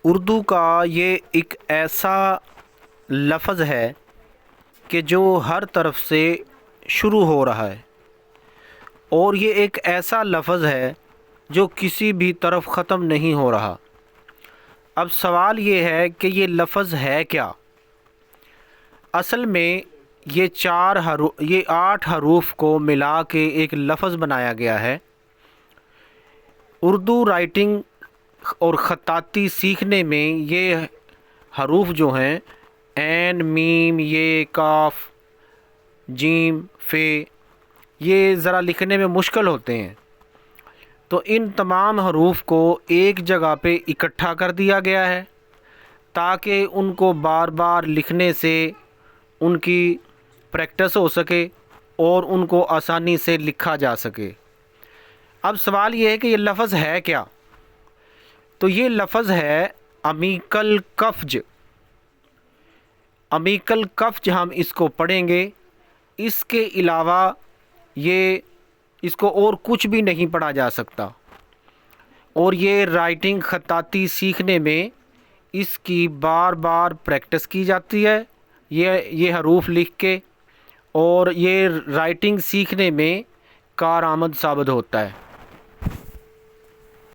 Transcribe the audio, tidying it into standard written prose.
اردو کا یہ ایک ایسا لفظ ہے کہ جو ہر طرف سے شروع ہو رہا ہے، اور یہ ایک ایسا لفظ ہے جو کسی بھی طرف ختم نہیں ہو رہا۔ اب سوال یہ ہے کہ یہ لفظ ہے کیا؟ اصل میں یہ 8 حروف کو ملا کے ایک لفظ بنایا گیا ہے۔ اردو رائٹنگ اور خطاطی سیکھنے میں یہ حروف جو ہیں عین، میم، یہ، کاف، جیم، فے، یہ ذرا لکھنے میں مشکل ہوتے ہیں، تو ان تمام حروف کو ایک جگہ پہ اکٹھا کر دیا گیا ہے تاکہ ان کو بار بار لکھنے سے ان کی پریکٹس ہو سکے اور ان کو آسانی سے لکھا جا سکے۔ اب سوال یہ ہے کہ یہ لفظ ہے کیا؟ تو یہ لفظ ہے امیکل کفج۔ امیکل کفج ہم اس کو پڑھیں گے، اس کے علاوہ اس کو اور کچھ بھی نہیں پڑھا جا سکتا، اور یہ رائٹنگ خطاطی سیکھنے میں اس کی بار بار پریکٹس کی جاتی ہے، یہ حروف لکھ کے، اور یہ رائٹنگ سیکھنے میں کارآمد ثابت ہوتا ہے۔